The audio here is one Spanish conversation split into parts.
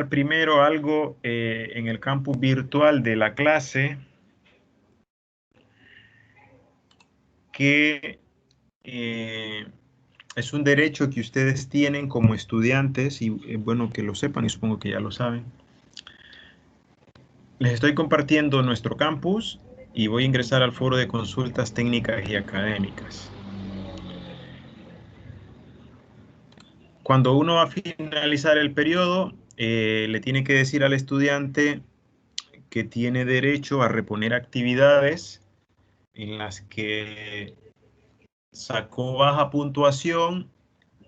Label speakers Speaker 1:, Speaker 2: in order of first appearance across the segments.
Speaker 1: ingresar primero algo en el campus virtual de la clase que es un derecho que ustedes tienen como estudiantes y es bueno que lo sepan y supongo que ya lo saben. Les estoy compartiendo nuestro campus y voy a ingresar al foro de consultas técnicas y académicas. Cuando uno va a finalizar el periodo, le tiene que decir al estudiante que tiene derecho a reponer actividades en las que sacó baja puntuación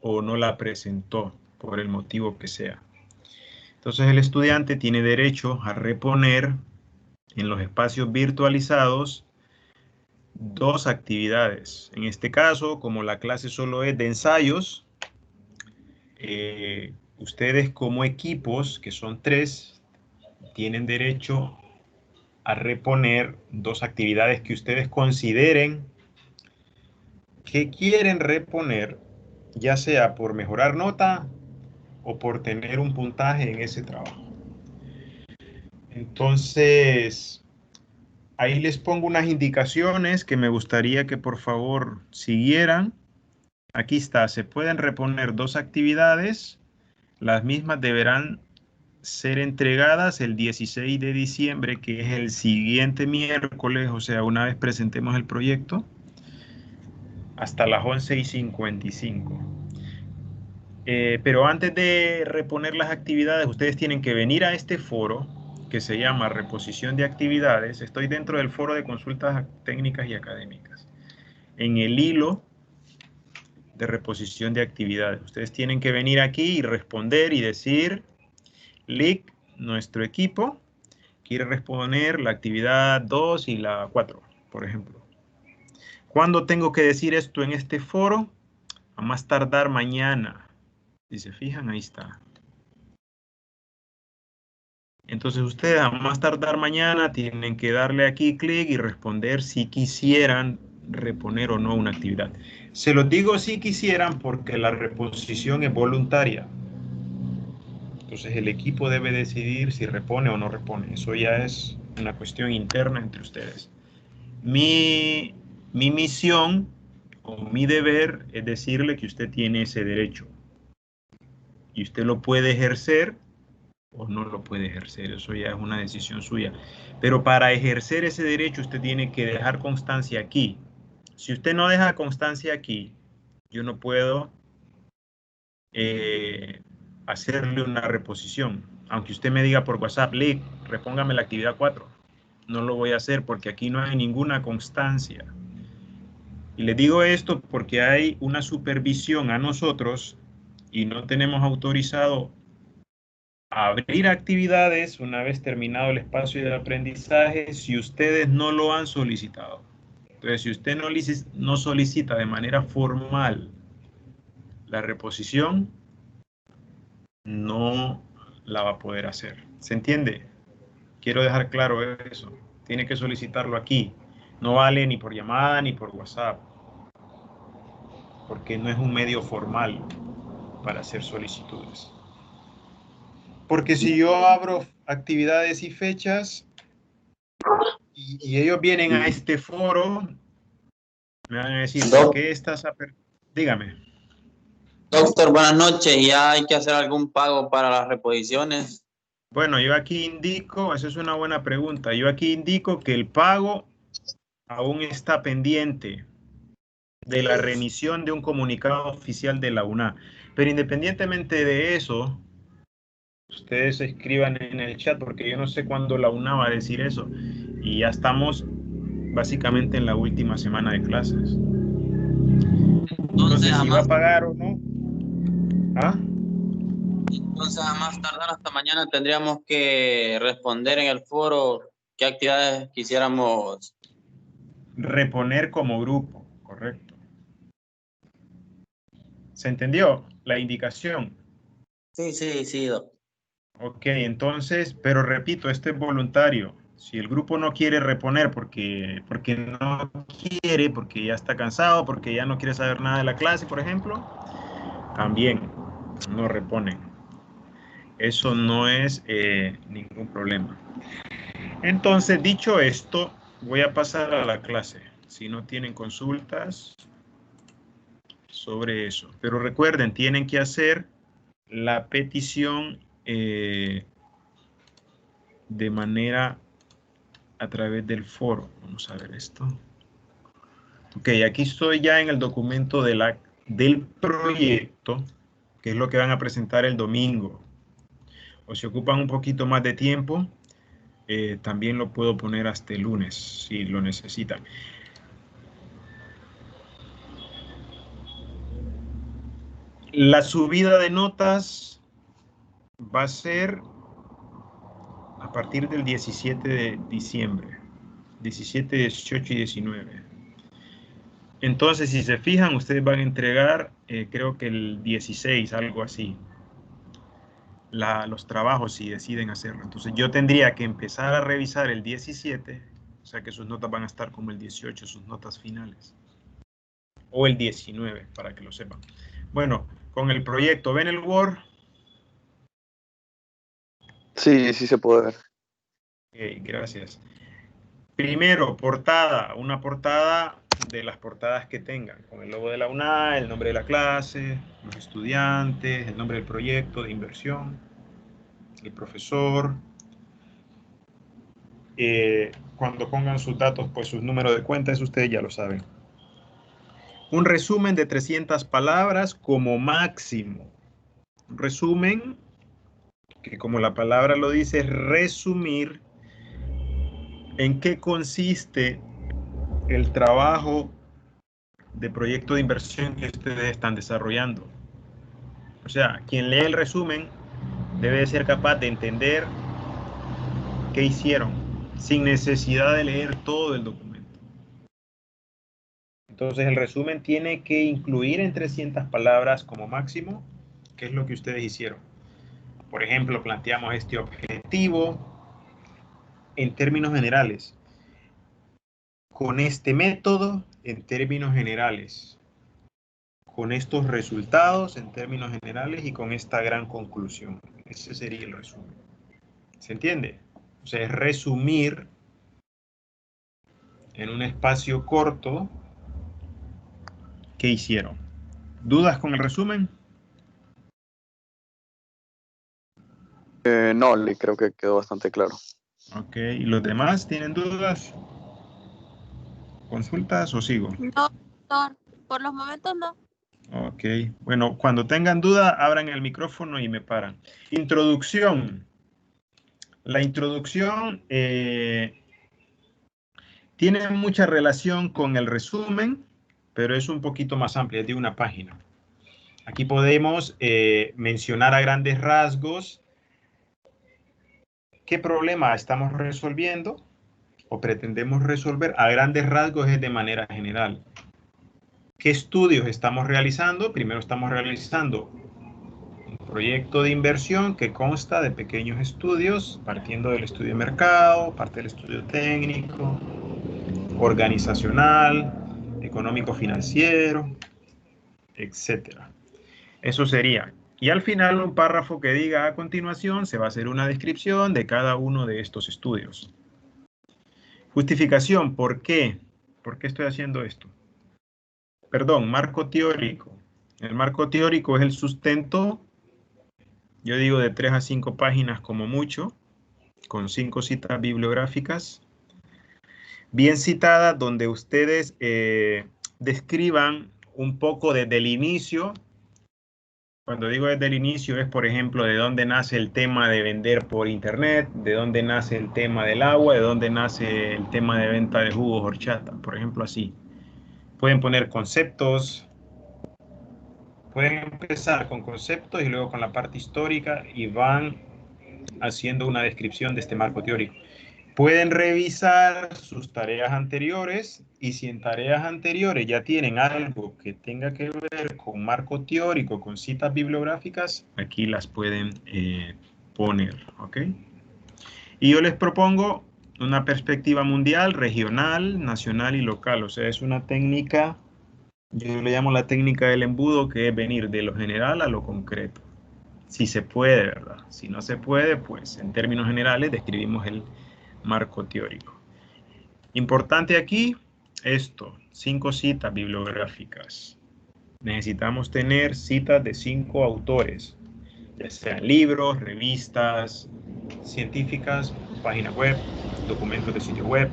Speaker 1: o no la presentó por el motivo que sea. Entonces el estudiante tiene derecho a reponer en los espacios virtualizados 2 actividades. En este caso, como la clase solo es de ensayos, ustedes como equipos, que son 3, tienen derecho a reponer 2 actividades que ustedes consideren que quieren reponer, ya sea por mejorar nota o por tener un puntaje en ese trabajo. Entonces, ahí les pongo unas indicaciones que me gustaría que por favor siguieran. Aquí está, se pueden reponer 2 actividades. Las mismas deberán ser entregadas el 16 de diciembre, que es el siguiente miércoles, o sea, una vez presentemos el proyecto, hasta las 11:55. Pero antes de reponer las actividades, ustedes tienen que venir a este foro que se llama Reposición de Actividades. Estoy dentro del foro de consultas técnicas y académicas. En el hilo de reposición de actividades. Ustedes tienen que venir aquí y responder y decir, LIC, nuestro equipo, quiere responder la actividad 2 y la 4, por ejemplo. ¿Cuándo tengo que decir esto en este foro? A más tardar mañana. Si se fijan, ahí está. Entonces ustedes a más tardar mañana tienen que darle aquí clic y responder si quisieran reponer o no una actividad. Se los digo si quisieran porque la reposición es voluntaria. Entonces el equipo debe decidir si repone o no repone. Eso ya es una cuestión interna entre ustedes. Mi misión o mi deber es decirle que usted tiene ese derecho. Y usted lo puede ejercer o no lo puede ejercer. Eso ya es una decisión suya. Pero para ejercer ese derecho usted tiene que dejar constancia aquí. Si usted no deja constancia aquí, yo no puedo hacerle una reposición. Aunque usted me diga por WhatsApp, Lick, repóngame la actividad 4. No lo voy a hacer porque aquí no hay ninguna constancia. Y les digo esto porque hay una supervisión a nosotros y no tenemos autorizado a abrir actividades una vez terminado el espacio de aprendizaje si ustedes no lo han solicitado. Entonces, si usted no solicita de manera formal la reposición, no la va a poder hacer. ¿Se entiende? Quiero dejar claro eso. Tiene que solicitarlo aquí. No vale ni por llamada ni por WhatsApp, porque no es un medio formal para hacer solicitudes. Porque si yo abro actividades y fechas y ellos vienen a este foro, me van a decir, ¿por qué estás Dígame.
Speaker 2: Doctor, buenas noches. ¿Ya hay que hacer algún pago para las reposiciones?
Speaker 1: Bueno, yo aquí indico, esa es una buena pregunta, yo aquí indico que el pago aún está pendiente de la remisión de un comunicado oficial de la UNA. Pero independientemente de eso, ustedes escriban en el chat porque yo no sé cuándo la UNA va a decir eso. Y ya estamos básicamente en la última semana de clases. Entonces, si va a pagar o no. ¿Ah?
Speaker 2: Entonces, a más tardar hasta mañana tendríamos que responder en el foro qué actividades quisiéramos
Speaker 1: reponer como grupo, correcto. ¿Se entendió la indicación?
Speaker 2: Sí, doctor.
Speaker 1: Ok, entonces, pero repito, este es voluntario. Si el grupo no quiere reponer porque no quiere, porque ya está cansado, porque ya no quiere saber nada de la clase, por ejemplo, también no reponen. Eso no es ningún problema. Entonces, dicho esto, voy a pasar a la clase. Si no tienen consultas sobre eso. Pero recuerden, tienen que hacer la petición de manera a través del foro. Vamos a ver esto. Ok, aquí estoy ya en el documento del proyecto, que es lo que van a presentar el domingo. O si ocupan un poquito más de tiempo, también lo puedo poner hasta el lunes, si lo necesitan. La subida de notas va a ser a partir del 17 de diciembre. 17, 18 y 19. Entonces, si se fijan, ustedes van a entregar, creo que el 16, algo así, los trabajos si deciden hacerlo. Entonces, yo tendría que empezar a revisar el 17, o sea que sus notas van a estar como el 18, sus notas finales. O el 19, para que lo sepan. Bueno, con el proyecto, ¿ven el Word?
Speaker 3: Sí, sí se puede ver.
Speaker 1: Ok, gracias. Primero, portada, una portada de las portadas que tengan, con el logo de la UNA, el nombre de la clase, los estudiantes, el nombre del proyecto de inversión, el profesor. Cuando pongan sus datos, pues sus números de cuenta, eso ustedes ya lo saben. Un resumen de 300 palabras como máximo. Un resumen que, como la palabra lo dice, es resumir en qué consiste el trabajo de proyecto de inversión que ustedes están desarrollando. O sea, quien lee el resumen debe ser capaz de entender qué hicieron, sin necesidad de leer todo el documento. Entonces, el resumen tiene que incluir en 300 palabras como máximo qué es lo que ustedes hicieron. Por ejemplo, planteamos este objetivo en términos generales, con este método en términos generales, con estos resultados en términos generales y con esta gran conclusión. Ese sería el resumen. ¿Se entiende? O sea, es resumir en un espacio corto qué hicieron. ¿Dudas con el resumen?
Speaker 3: No, Lee, creo que quedó bastante claro.
Speaker 1: Ok, ¿y los demás tienen dudas? ¿Consultas o sigo?
Speaker 4: No, doctor, por los momentos no.
Speaker 1: Ok, bueno, cuando tengan duda, abran el micrófono y me paran. Introducción. La introducción tiene mucha relación con el resumen, pero es un poquito más amplia, es de una página. Aquí podemos mencionar a grandes rasgos qué problema estamos resolviendo o pretendemos resolver. A grandes rasgos es de manera general. ¿Qué estudios estamos realizando? Primero estamos realizando un proyecto de inversión que consta de pequeños estudios, partiendo del estudio de mercado, parte del estudio técnico, organizacional, económico-financiero, etcétera. Eso sería. Y al final un párrafo que diga a continuación se va a hacer una descripción de cada uno de estos estudios. Justificación, ¿por qué? ¿Por qué estoy haciendo esto? Perdón, marco teórico. El marco teórico es el sustento, yo digo de 3 a 5 páginas como mucho, con 5 citas bibliográficas, bien citadas, donde ustedes describan un poco desde el inicio. Cuando digo desde el inicio es, por ejemplo, de dónde nace el tema de vender por internet, de dónde nace el tema del agua, de dónde nace el tema de venta de jugos horchata, por ejemplo, así. Pueden poner conceptos, pueden empezar con conceptos y luego con la parte histórica y van haciendo una descripción de este marco teórico. Pueden revisar sus tareas anteriores y si en tareas anteriores ya tienen algo que tenga que ver con marco teórico, con citas bibliográficas, aquí las pueden poner, ¿ok? Y yo les propongo una perspectiva mundial, regional, nacional y local. O sea, es una técnica, yo le llamo la técnica del embudo, que es venir de lo general a lo concreto. Si se puede, ¿verdad? Si no se puede, pues en términos generales describimos el marco teórico. Importante aquí, esto, 5 citas bibliográficas. Necesitamos tener citas de 5 autores, ya sean libros, revistas científicas, páginas web, documentos de sitio web,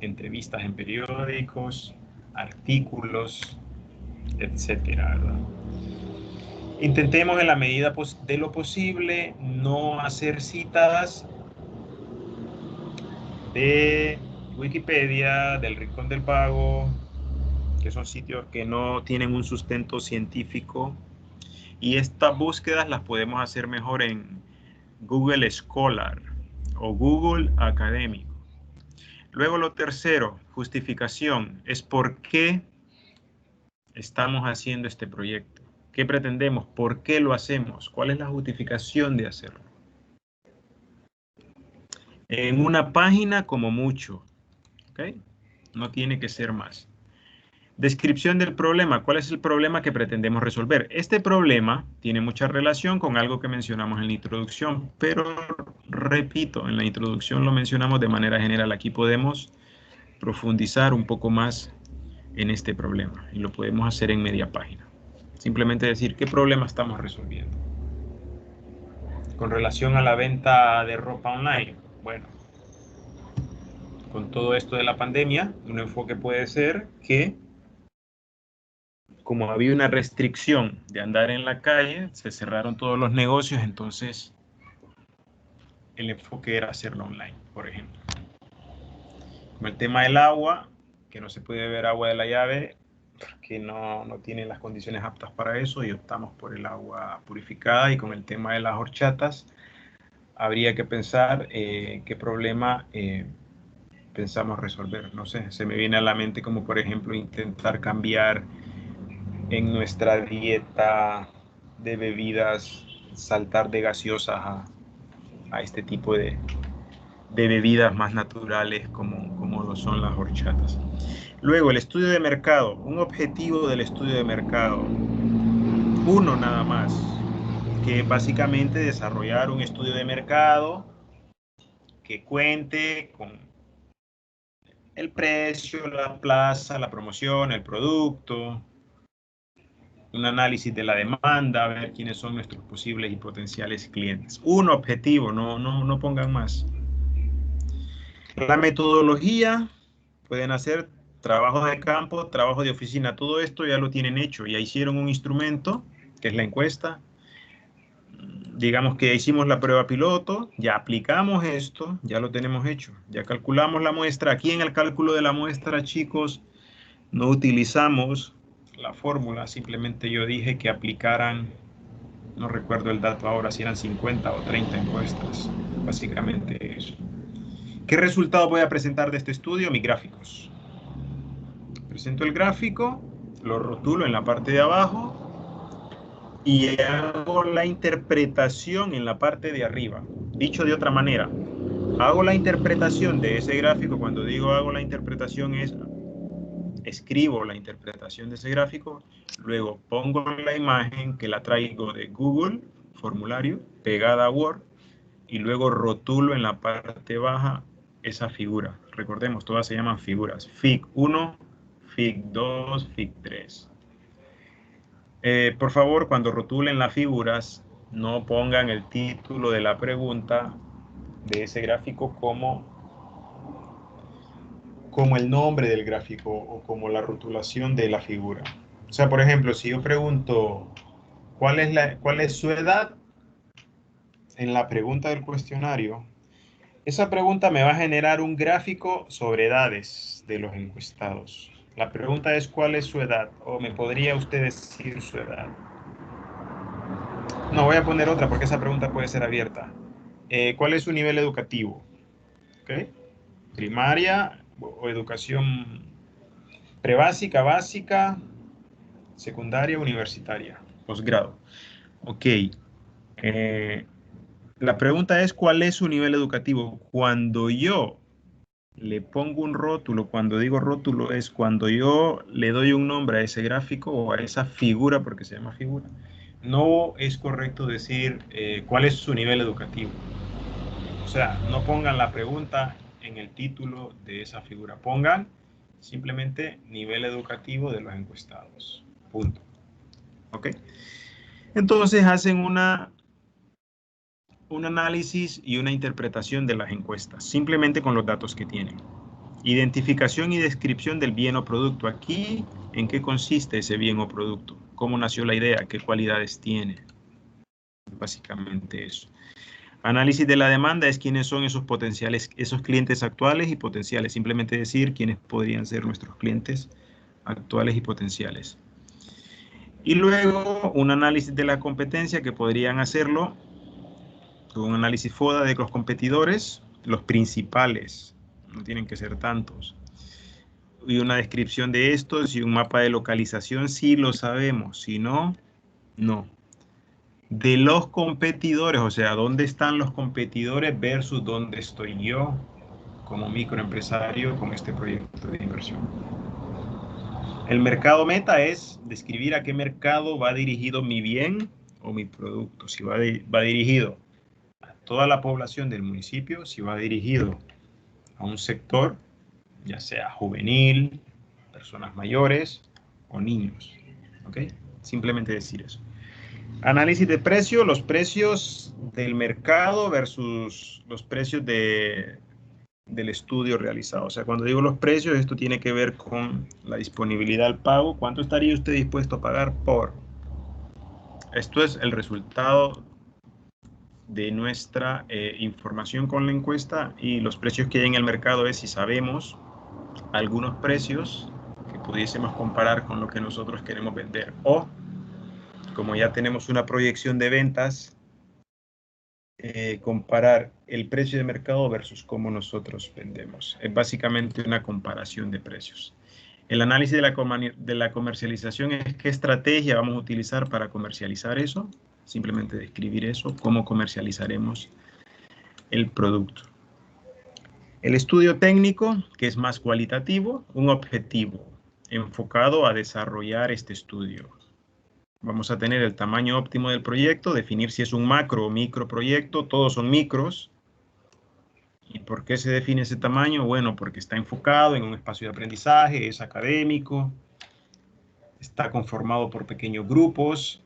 Speaker 1: entrevistas en periódicos, artículos, etcétera, ¿verdad? Intentemos en la medida de lo posible no hacer citas de Wikipedia, del Rincón del Vago, que son sitios que no tienen un sustento científico, y estas búsquedas las podemos hacer mejor en Google Scholar o Google Académico. Luego lo tercero, justificación, es por qué estamos haciendo este proyecto. ¿Qué pretendemos? ¿Por qué lo hacemos? ¿Cuál es la justificación de hacerlo? En una página como mucho, ¿ok? No tiene que ser más. Descripción del problema. ¿Cuál es el problema que pretendemos resolver? Este problema tiene mucha relación con algo que mencionamos en la introducción, pero repito, en la introducción lo mencionamos de manera general. Aquí podemos profundizar un poco más en este problema y lo podemos hacer en media página. Simplemente decir qué problema estamos resolviendo. Con relación a la venta de ropa online, bueno, con todo esto de la pandemia, un enfoque puede ser que como había una restricción de andar en la calle, se cerraron todos los negocios, entonces el enfoque era hacerlo online, por ejemplo. Con el tema del agua, que no se puede beber agua de la llave, que no tienen las condiciones aptas para eso, y optamos por el agua purificada. Y con el tema de las horchatas, habría que pensar qué problema pensamos resolver. No sé, se me viene a la mente como por ejemplo intentar cambiar en nuestra dieta de bebidas, saltar de gaseosas a este tipo de bebidas más naturales como lo son las horchatas. Luego, el estudio de mercado. Un objetivo del estudio de mercado. Uno nada más, que básicamente desarrollar un estudio de mercado que cuente con el precio, la plaza, la promoción, el producto, un análisis de la demanda, ver quiénes son nuestros posibles y potenciales clientes. Un objetivo, no pongan más. La metodología, pueden hacer trabajos de campo, trabajo de oficina, todo esto ya lo tienen hecho, ya hicieron un instrumento, que es la encuesta. Digamos que hicimos la prueba piloto, ya aplicamos esto, ya lo tenemos hecho, ya calculamos la muestra. Aquí en el cálculo de la muestra, chicos, no utilizamos la fórmula, simplemente yo dije que aplicaran, no recuerdo el dato ahora, si eran 50 o 30 encuestas, básicamente eso. ¿Qué resultado voy a presentar de este estudio? Mis gráficos. Presento el gráfico, lo rotulo en la parte de abajo y hago la interpretación en la parte de arriba. Dicho de otra manera, hago la interpretación de ese gráfico. Cuando digo hago la interpretación es escribo la interpretación de ese gráfico, luego pongo la imagen que la traigo de Google, formulario, pegada a Word, y luego rotulo en la parte baja esa figura. Recordemos, todas se llaman figuras. Fig 1, Fig 2, Fig 3. Por favor, cuando rotulen las figuras, no pongan el título de la pregunta de ese gráfico como el nombre del gráfico o como la rotulación de la figura. O sea, por ejemplo, si yo pregunto ¿cuál es su edad? En la pregunta del cuestionario, esa pregunta me va a generar un gráfico sobre edades de los encuestados. La pregunta es ¿cuál es su edad? ¿O me podría usted decir su edad? No, voy a poner otra porque esa pregunta puede ser abierta. ¿Cuál es su nivel educativo? ¿Okay? Primaria o educación prebásica, básica, secundaria, universitaria, posgrado. Ok. La pregunta es ¿cuál es su nivel educativo? Cuando yo le pongo un rótulo, cuando digo rótulo es cuando yo le doy un nombre a ese gráfico o a esa figura, porque se llama figura, no es correcto decir cuál es su nivel educativo. O sea, no pongan la pregunta en el título de esa figura. Pongan simplemente nivel educativo de los encuestados. Punto. ¿Ok? Entonces hacen un análisis y una interpretación de las encuestas, simplemente con los datos que tienen. Identificación y descripción del bien o producto. Aquí, ¿en qué consiste ese bien o producto? ¿Cómo nació la idea? ¿Qué cualidades tiene? Básicamente eso. Análisis de la demanda es quiénes son esos potenciales, esos clientes actuales y potenciales. Simplemente decir quiénes podrían ser nuestros clientes actuales y potenciales. Y luego un análisis de la competencia que podrían hacerlo, un análisis FODA de los competidores, los principales, no tienen que ser tantos. Y una descripción de estos y un mapa de localización si lo sabemos, si no, no. De los competidores, o sea, dónde están los competidores versus dónde estoy yo como microempresario con este proyecto de inversión. El mercado meta es describir a qué mercado va dirigido mi bien o mi producto. Si va dirigido a toda la población del municipio, si va dirigido a un sector, ya sea juvenil, personas mayores o niños. ¿Ok? Simplemente decir eso. Análisis de precio, los precios del mercado versus los precios del estudio realizado. O sea, cuando digo los precios, esto tiene que ver con la disponibilidad al pago. ¿Cuánto estaría usted dispuesto a pagar por? Esto es el resultado de nuestra información con la encuesta, y los precios que hay en el mercado es si sabemos algunos precios que pudiésemos comparar con lo que nosotros queremos vender, o como ya tenemos una proyección de ventas, comparar el precio de mercado versus cómo nosotros vendemos. Es básicamente una comparación de precios. El análisis de la comercialización es qué estrategia vamos a utilizar para comercializar eso. Simplemente describir eso, cómo comercializaremos el producto. El estudio técnico, que es más cualitativo, un objetivo enfocado a desarrollar este estudio. Vamos a tener el tamaño óptimo del proyecto, definir si es un macro o micro proyecto, todos son micros. ¿Y por qué se define ese tamaño? Bueno, porque está enfocado en un espacio de aprendizaje, es académico, está conformado por pequeños grupos.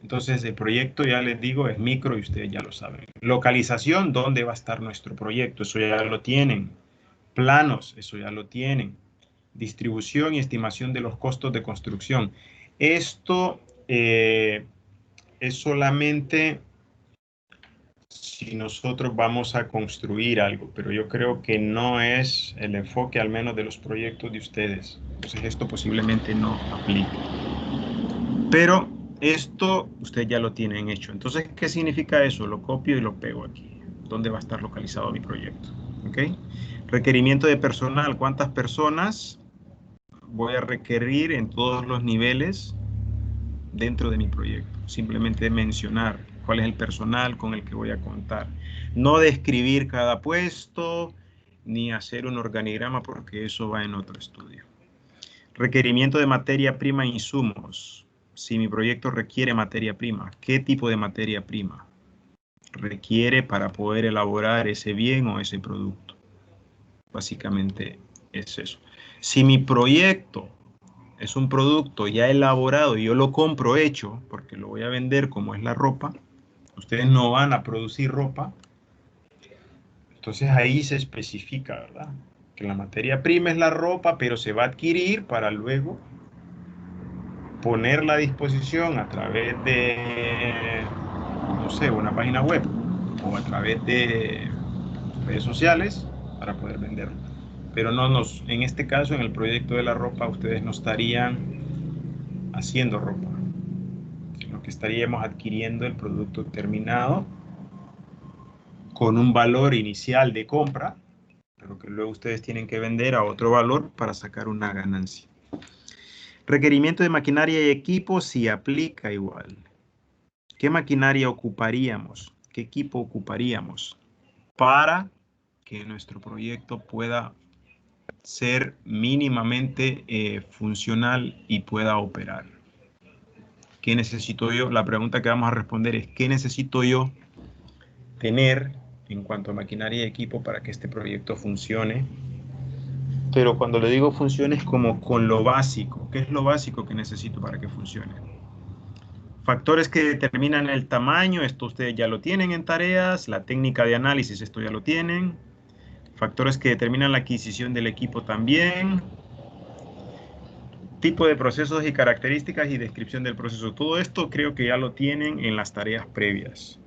Speaker 1: Entonces el proyecto, ya les digo, es micro y ustedes ya lo saben. Localización, ¿dónde va a estar nuestro proyecto? Eso ya lo tienen. Planos, eso ya lo tienen. Distribución y estimación de los costos de construcción. Esto es solamente si nosotros vamos a construir algo, pero yo creo que no es el enfoque, al menos de los proyectos de ustedes. Entonces esto posiblemente no aplique. Pero esto ustedes ya lo tienen hecho. Entonces, ¿qué significa eso? Lo copio y lo pego aquí. ¿Dónde va a estar localizado mi proyecto? ¿Ok? Requerimiento de personal. ¿Cuántas personas voy a requerir en todos los niveles dentro de mi proyecto? Simplemente mencionar cuál es el personal con el que voy a contar. No describir cada puesto, ni hacer un organigrama, porque eso va en otro estudio. Requerimiento de materia prima e insumos. Si mi proyecto requiere materia prima, ¿qué tipo de materia prima requiere para poder elaborar ese bien o ese producto? Básicamente es eso. Si mi proyecto es un producto ya elaborado y yo lo compro hecho, porque lo voy a vender como es la ropa, ustedes no van a producir ropa, entonces ahí se especifica, ¿verdad? Que la materia prima es la ropa, pero se va a adquirir para luego ponerla a disposición a través de, no sé, una página web o a través de redes sociales para poder venderlo. Pero en este caso, en el proyecto de la ropa, ustedes no estarían haciendo ropa, sino que estaríamos adquiriendo el producto terminado con un valor inicial de compra, pero que luego ustedes tienen que vender a otro valor para sacar una ganancia. Requerimiento de maquinaria y equipo si aplica igual. ¿Qué maquinaria ocuparíamos? ¿Qué equipo ocuparíamos para que nuestro proyecto pueda ser mínimamente funcional y pueda operar? ¿Qué necesito yo? La pregunta que vamos a responder es, ¿qué necesito yo tener en cuanto a maquinaria y equipo para que este proyecto funcione? Pero cuando le digo funcione es como con lo básico. ¿Qué es lo básico que necesito para que funcione? Factores que determinan el tamaño, esto ustedes ya lo tienen en tareas. La técnica de análisis, esto ya lo tienen. Factores que determinan la adquisición del equipo también. Tipo de procesos y características y descripción del proceso. Todo esto creo que ya lo tienen en las tareas previas.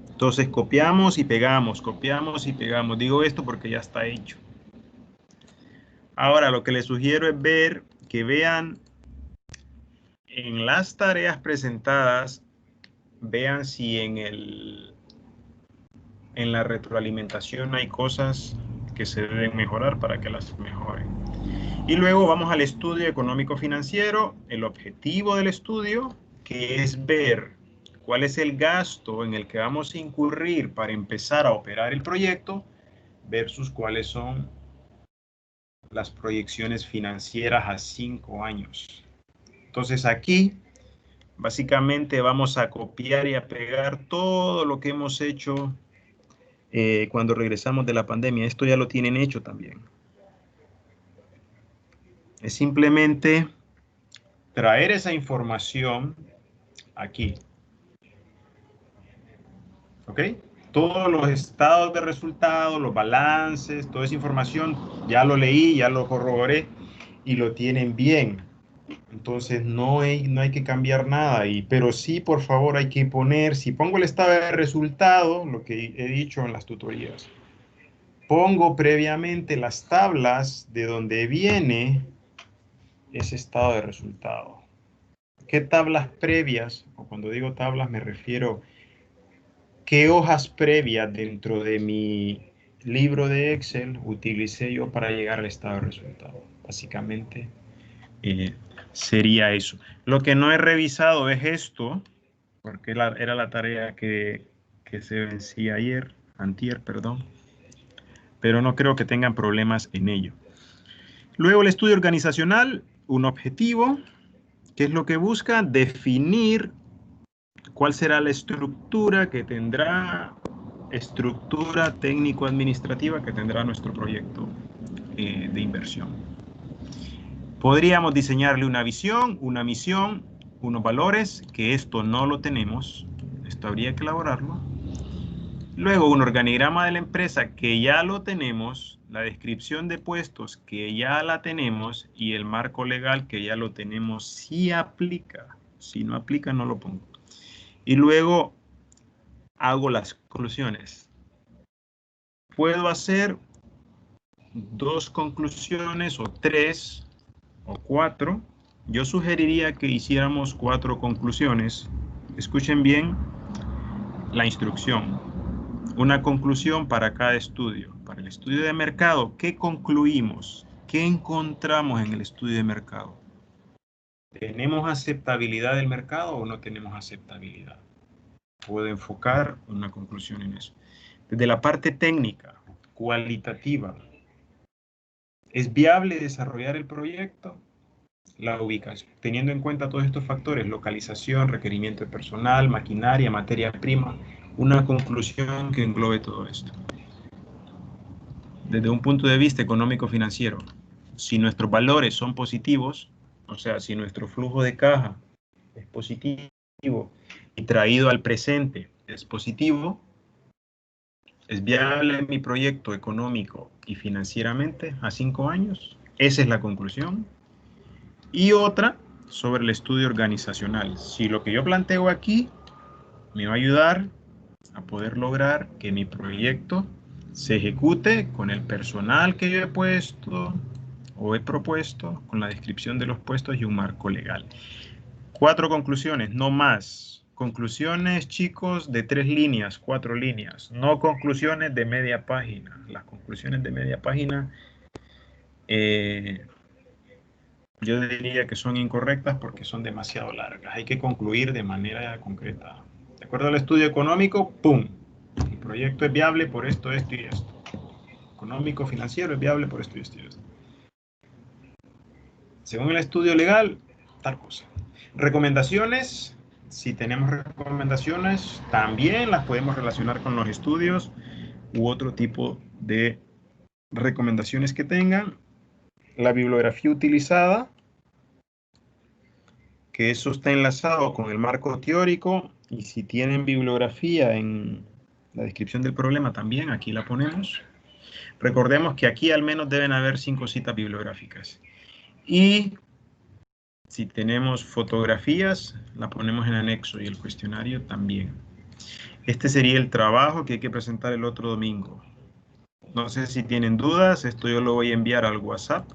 Speaker 1: Entonces copiamos y pegamos, copiamos y pegamos. Digo esto porque ya está hecho. Ahora lo que les sugiero es ver, que vean en las tareas presentadas, vean si en la retroalimentación hay cosas que se deben mejorar para que las mejoren. Y luego vamos al estudio económico-financiero, el objetivo del estudio, que es ver cuál es el gasto en el que vamos a incurrir para empezar a operar el proyecto versus cuáles son las proyecciones financieras a 5 años. Entonces aquí básicamente vamos a copiar y a pegar todo lo que hemos hecho cuando regresamos de la pandemia. Esto ya lo tienen hecho también. Es simplemente traer esa información aquí. ¿Ok? Todos los estados de resultados, los balances, toda esa información, ya lo leí, ya lo corroboré y lo tienen bien. Entonces no hay que cambiar nada. Pero sí, por favor, hay que poner, si pongo el estado de resultado, lo que he dicho en las tutorías, pongo previamente las tablas de donde viene ese estado de resultado. ¿Qué tablas previas? O cuando digo tablas me refiero qué hojas previas dentro de mi libro de Excel utilicé yo para llegar al estado de resultado. Básicamente sería eso. Lo que no he revisado es esto, porque era la tarea que se vencía antier, perdón. Pero no creo que tengan problemas en ello. Luego el estudio organizacional, un objetivo, ¿qué es lo que busca? Definir cuál será la estructura técnico-administrativa que tendrá nuestro proyecto de inversión. Podríamos diseñarle una visión, una misión, unos valores, que esto no lo tenemos, esto habría que elaborarlo. Luego un organigrama de la empresa que ya lo tenemos, la descripción de puestos que ya la tenemos y el marco legal que ya lo tenemos si aplica. Si no aplica no lo pongo. Y luego hago las conclusiones. Puedo hacer 2 conclusiones o 3 o 4. Yo sugeriría que hiciéramos 4 conclusiones. Escuchen bien la instrucción. Una conclusión para cada estudio. Para el estudio de mercado, ¿qué concluimos? ¿Qué encontramos en el estudio de mercado? ¿Tenemos aceptabilidad del mercado o no tenemos aceptabilidad? Puedo enfocar una conclusión en eso. Desde la parte técnica, cualitativa, ¿es viable desarrollar el proyecto? La ubicación, teniendo en cuenta todos estos factores, localización, requerimiento de personal, maquinaria, materia prima, una conclusión que englobe todo esto. Desde un punto de vista económico-financiero, si nuestros valores son positivos, o sea, si nuestro flujo de caja es positivo y traído al presente es positivo, ¿es viable mi proyecto económico y financieramente a 5 años? Esa es la conclusión. Y otra sobre el estudio organizacional. Si lo que yo planteo aquí me va a ayudar a poder lograr que mi proyecto se ejecute con el personal que yo he puesto o he propuesto, con la descripción de los puestos y un marco legal. 4 conclusiones, no más. Conclusiones, chicos, de 3 líneas, 4 líneas, no conclusiones de media página. Las conclusiones de media página yo diría que son incorrectas porque son demasiado largas. Hay que concluir de manera concreta. De acuerdo al estudio económico, ¡pum! El proyecto es viable por esto, esto y esto. Económico, financiero es viable por esto y esto y esto. Según el estudio legal, tal cosa. Recomendaciones. Si tenemos recomendaciones, también las podemos relacionar con los estudios u otro tipo de recomendaciones que tengan. La bibliografía utilizada, que eso está enlazado con el marco teórico, y si tienen bibliografía en la descripción del problema también, aquí la ponemos. Recordemos que aquí al menos deben haber 5 citas bibliográficas. Y si tenemos fotografías, la ponemos en anexo y el cuestionario también. Este sería el trabajo que hay que presentar el otro domingo. No sé si tienen dudas, esto yo lo voy a enviar al WhatsApp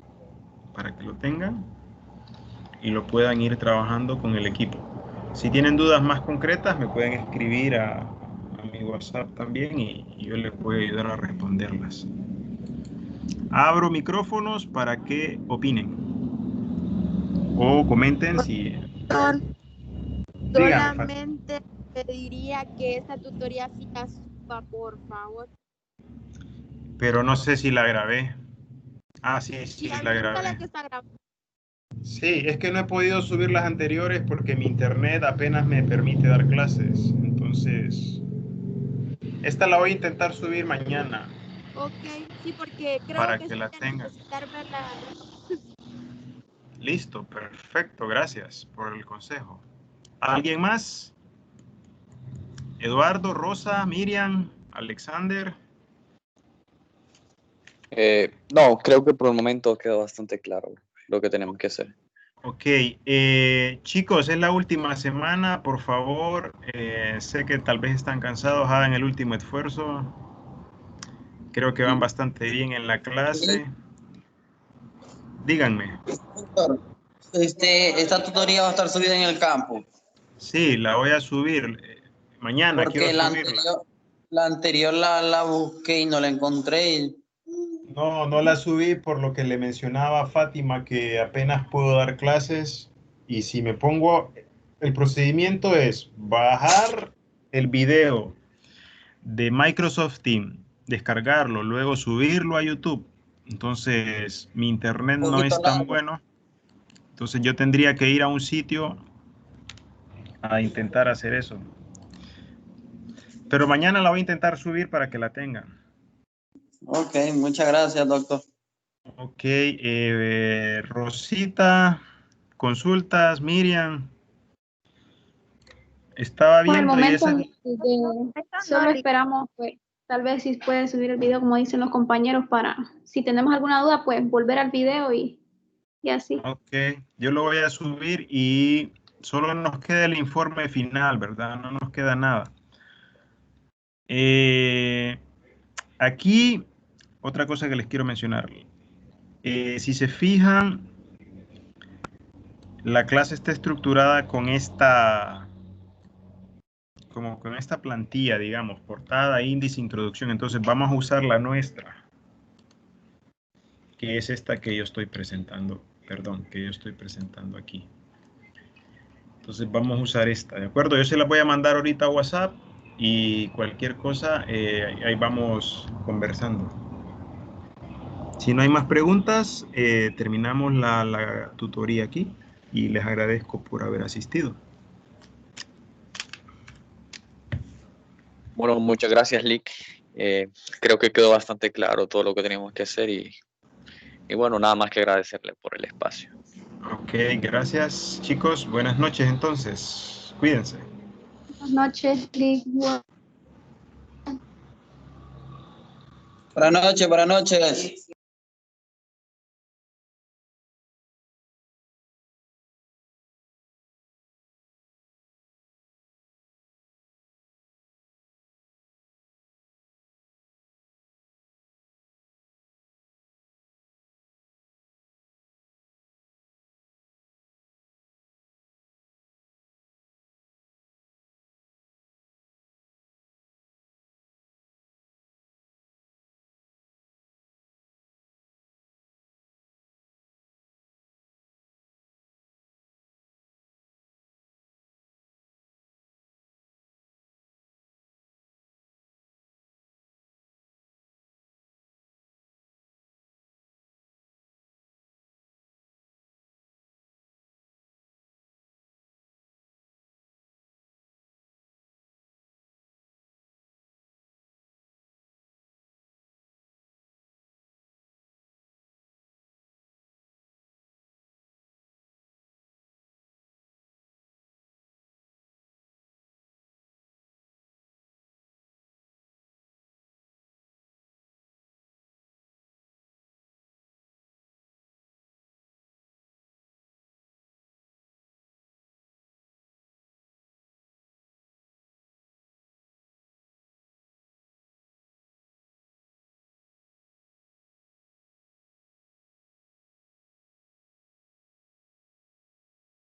Speaker 1: para que lo tengan y lo puedan ir trabajando con el equipo. Si tienen dudas más concretas, me pueden escribir a mi WhatsApp también y yo les puedo ayudar a responderlas. Abro micrófonos para que opinen o comenten si... Díganme,
Speaker 4: Solamente pediría que esa tutoría sí la suba, por favor.
Speaker 1: pero no sé si la grabé. Ah, sí,
Speaker 4: Y
Speaker 1: la
Speaker 4: ahorita la
Speaker 1: grabé.
Speaker 4: que está grabando.
Speaker 1: Sí, es que no he podido subir las anteriores porque mi internet apenas me permite dar clases. Entonces, esta la voy a intentar subir mañana
Speaker 4: Ok, sí, porque creo
Speaker 1: para
Speaker 4: que
Speaker 1: que
Speaker 4: sí
Speaker 1: la
Speaker 4: voy a
Speaker 1: tengan.
Speaker 4: necesitar verla.
Speaker 1: Listo, perfecto, gracias por el consejo. ¿Alguien más? Eduardo, Rosa, Miriam, Alexander.
Speaker 3: No, creo que por el momento quedó bastante claro lo que tenemos que hacer.
Speaker 1: Ok, chicos, es la última semana, por favor, sé que tal vez están cansados, hagan el último esfuerzo. Creo que van bastante bien en la clase. Díganme.
Speaker 2: Doctor, esta tutoría va a estar subida en el campo.
Speaker 1: Sí, la voy a subir. Mañana quiero
Speaker 2: Porque
Speaker 1: subirla.
Speaker 2: la anterior la busqué y no la encontré.
Speaker 1: No, no la subí por lo que le mencionaba a Fátima, que apenas puedo dar clases y si me pongo, el procedimiento es bajar el video de Microsoft Teams, descargarlo, luego subirlo a YouTube. Entonces, mi internet
Speaker 2: Un
Speaker 1: no
Speaker 2: poquito
Speaker 1: es tan
Speaker 2: largo.
Speaker 1: bueno. Entonces, yo tendría que ir a un sitio a intentar hacer eso. Pero mañana la voy a intentar subir para que la tengan.
Speaker 2: Ok, muchas gracias, doctor.
Speaker 1: Ok, Rosita, consultas, Miriam. Estaba
Speaker 5: Por el
Speaker 1: viendo y
Speaker 5: momento,
Speaker 1: esa...
Speaker 5: solo esperamos, pues, tal vez si puede subir el video, como dicen los compañeros, para, si tenemos alguna duda, pues, volver al video y así.
Speaker 1: Ok, yo lo voy a subir y solo nos queda el informe final, ¿verdad? No nos queda nada. Aquí, otra cosa que les quiero mencionar. Si se fijan, la clase está estructurada con esta... como con esta plantilla, digamos, portada, índice, introducción. Entonces vamos a usar la nuestra, que es esta que yo estoy presentando, perdón, que yo estoy presentando aquí. Entonces vamos a usar esta, ¿de acuerdo? Yo se la voy a mandar ahorita a WhatsApp y cualquier cosa, ahí vamos conversando. Si no hay más preguntas, terminamos la tutoría aquí y les agradezco por haber asistido.
Speaker 3: Bueno, muchas gracias, Lick. Creo que quedó bastante claro todo lo que teníamos que hacer y bueno, nada más que agradecerle por el espacio.
Speaker 1: Ok, gracias chicos. Buenas noches entonces. Cuídense.
Speaker 5: Buenas noches, Lick.
Speaker 2: Buenas noches, buenas noches.